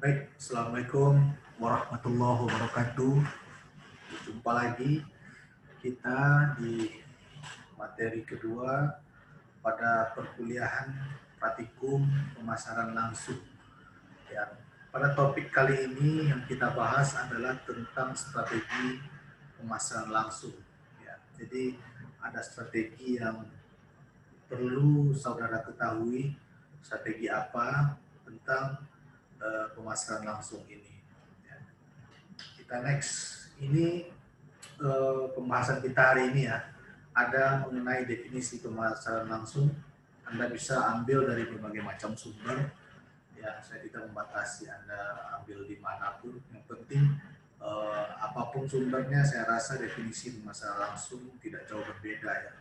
Baik, Assalamualaikum warahmatullahi wabarakatuh. Jumpa lagi kita di materi kedua pada perkuliahan praktikum pemasaran langsung. Ya, pada topik kali ini yang kita bahas adalah tentang strategi pemasaran langsung. Ya, jadi ada strategi yang perlu saudara ketahui, strategi apa tentang pemasaran langsung ini. Ya. Kita next, ini pembahasan kita hari ini ya, ada mengenai definisi pemasaran langsung. Anda bisa ambil dari berbagai macam sumber, ya saya tidak membatasi Anda ambil dimanapun. Yang penting apapun sumbernya, saya rasa definisi pemasaran langsung tidak jauh berbeda ya.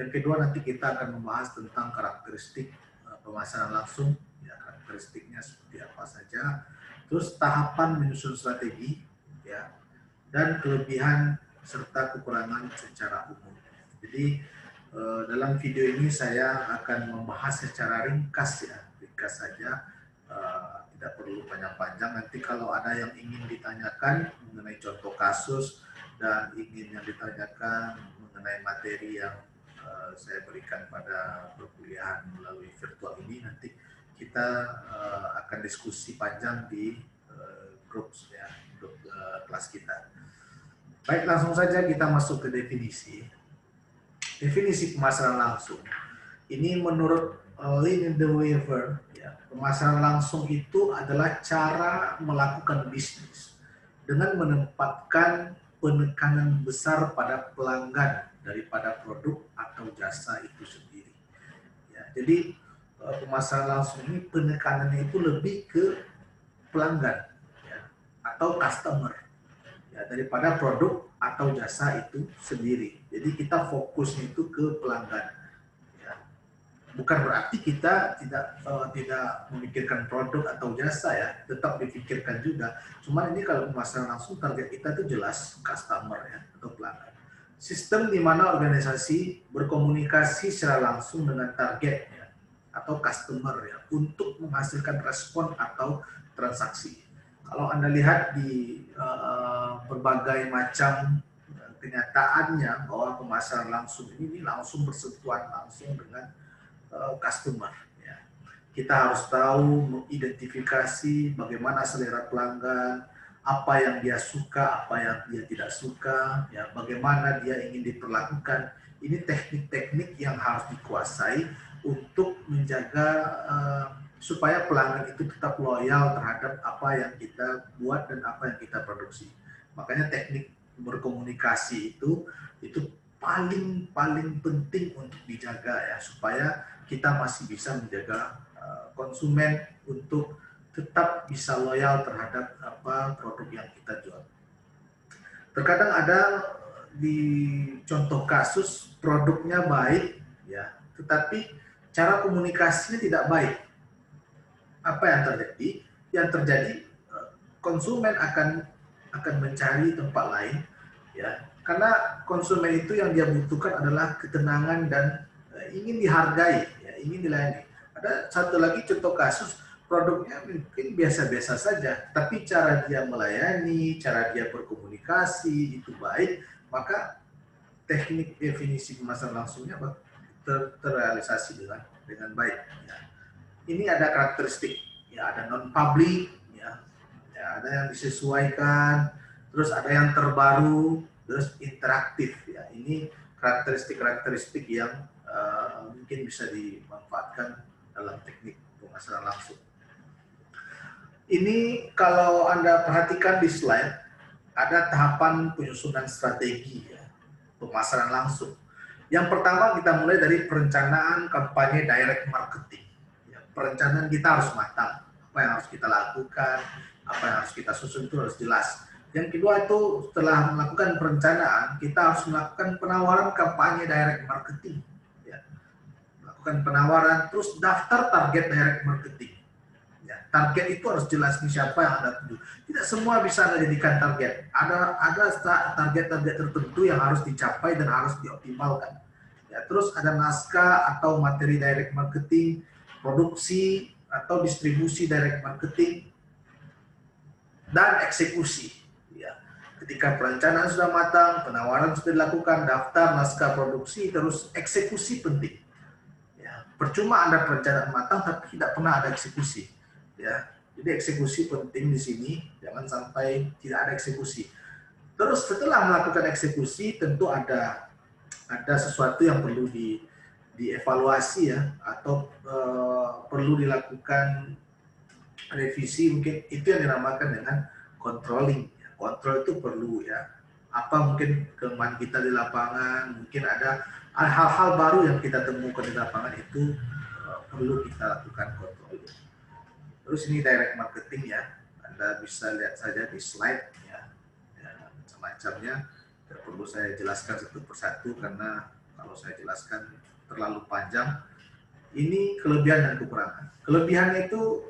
Yang kedua, nanti kita akan membahas tentang karakteristik pemasaran langsung, ya karakteristiknya seperti apa saja. Terus tahapan menyusun strategi, ya, dan kelebihan serta kekurangan secara umum. Jadi dalam video ini saya akan membahas secara ringkas ya, ringkas saja, tidak perlu panjang-panjang. Nanti kalau ada yang ingin ditanyakan mengenai contoh kasus dan ingin yang ditanyakan mengenai materi yang saya berikan pada perkuliahan melalui virtual ini, nanti kita akan diskusi panjang di grup ya, grup kelas kita. Baik, langsung saja kita masuk ke definisi. Definisi pemasaran langsung. Ini menurut Lynn de Weaver, ya, pemasaran langsung itu adalah cara melakukan bisnis dengan menempatkan penekanan besar pada pelanggan daripada produk atau jasa itu sendiri. Ya, jadi pemasaran langsung ini penekanannya itu lebih ke pelanggan ya, atau customer ya, daripada produk atau jasa itu sendiri. Jadi kita fokusnya itu ke pelanggan. Ya. Bukan berarti kita tidak memikirkan produk atau jasa ya, tetap dipikirkan juga. Cuman ini kalau pemasaran langsung target kita itu jelas customer ya atau pelanggan. Sistem di mana organisasi berkomunikasi secara langsung dengan target ya, atau customer ya untuk menghasilkan respon atau transaksi. Kalau Anda lihat di berbagai macam kenyataannya bahwa pemasaran langsung ini langsung bersentuhan langsung dengan customer. Ya. Kita harus tahu mengidentifikasi bagaimana selera pelanggan, apa yang dia suka, apa yang dia tidak suka, ya, bagaimana dia ingin diperlakukan. Ini teknik-teknik yang harus dikuasai untuk menjaga supaya pelanggan itu tetap loyal terhadap apa yang kita buat dan apa yang kita produksi. Makanya teknik berkomunikasi itu paling penting untuk dijaga ya, supaya kita masih bisa menjaga konsumen untuk tetap bisa loyal terhadap apa produk yang kita jual. Terkadang ada di contoh kasus produknya baik ya, tetapi cara komunikasinya tidak baik. Apa yang terjadi? Yang terjadi konsumen akan mencari tempat lain ya, karena konsumen itu yang dia butuhkan adalah ketenangan dan ingin dihargai ya, ingin dilayani. Ada satu lagi contoh kasus, produknya mungkin biasa-biasa saja, tapi cara dia melayani, cara dia berkomunikasi itu baik, maka teknik definisi pemasaran langsungnya terrealisasi dengan baik ya. Ini ada karakteristik ya, ada non public ya, ada yang disesuaikan, terus ada yang terbaru, terus interaktif ya. Ini karakteristik yang mungkin bisa dimanfaatkan dalam teknik pemasaran langsung. Ini kalau Anda perhatikan di slide, ada tahapan penyusunan strategi ya, pemasaran langsung. Yang pertama kita mulai dari perencanaan kampanye direct marketing. Ya, perencanaan kita harus matang. Apa yang harus kita lakukan, apa yang harus kita susun itu harus jelas. Yang kedua itu setelah melakukan perencanaan, kita harus melakukan penawaran kampanye direct marketing. Ya. Melakukan penawaran, terus daftar target direct marketing. Ya, target itu harus jelas nih siapa yang Anda tuju. Tidak semua bisa Anda jadikan target. Ada target-target tertentu yang harus dicapai dan harus dioptimalkan. Ya, terus ada naskah atau materi direct marketing, produksi atau distribusi direct marketing, dan eksekusi. Ya. Ketika perencanaan sudah matang, penawaran sudah dilakukan, daftar naskah produksi, terus eksekusi penting. Ya. Percuma Anda perencanaan matang tapi tidak pernah ada eksekusi. Ya. Jadi eksekusi penting di sini, jangan sampai tidak ada eksekusi. Terus setelah melakukan eksekusi tentu ada sesuatu yang perlu dievaluasi ya, atau perlu dilakukan revisi, mungkin itu yang dinamakan dengan controlling. Kontrol itu perlu ya. Apa mungkin kelemahan kita di lapangan, mungkin ada hal-hal baru yang kita temukan di lapangan, itu perlu kita lakukan controlling. Terus ini direct marketing ya, Anda bisa lihat saja di slide ya, macam-macamnya. Tidak perlu saya jelaskan satu persatu karena kalau saya jelaskan terlalu panjang. Ini kelebihan dan kekurangan. Kelebihannya itu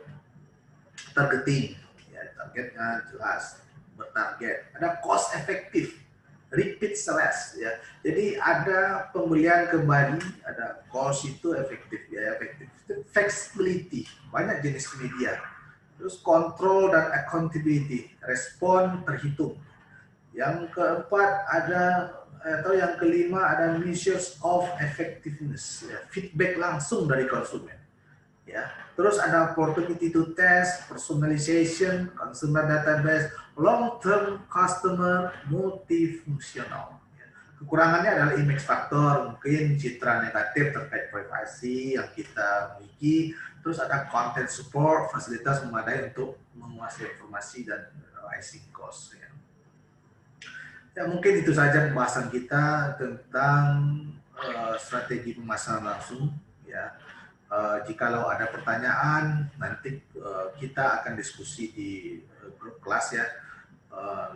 targeting, ya, targetnya jelas, bertarget. Ada cost efektif, repeat sales ya. Jadi ada pembelian kembali, ada cost itu efektif, biaya efektif. Flexibility, banyak jenis media. Terus control dan accountability, respon terhitung. Yang keempat ada, atau yang kelima ada measures of effectiveness, ya, feedback langsung dari konsumen. Ya, terus ada opportunity to test, personalization, consumer database, long-term customer, multifunctional. Kekurangannya adalah image factor, mungkin citra negatif terkait privasi yang kita miliki. Terus ada content support, fasilitas memadai untuk menguasai informasi dan rising cost. Ya, mungkin itu saja pembahasan kita tentang strategi pemasaran langsung. Ya, jikalau ada pertanyaan, nanti kita akan diskusi di grup kelas ya,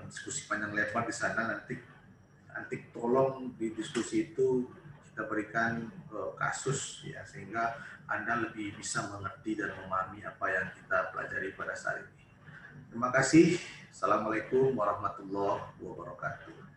diskusi panjang lebar di sana. Nanti tolong di diskusi itu kita berikan kasus ya, sehingga Anda lebih bisa mengerti dan memahami apa yang kita pelajari pada saat ini. Terima kasih. Assalamualaikum warahmatullahi wabarakatuh.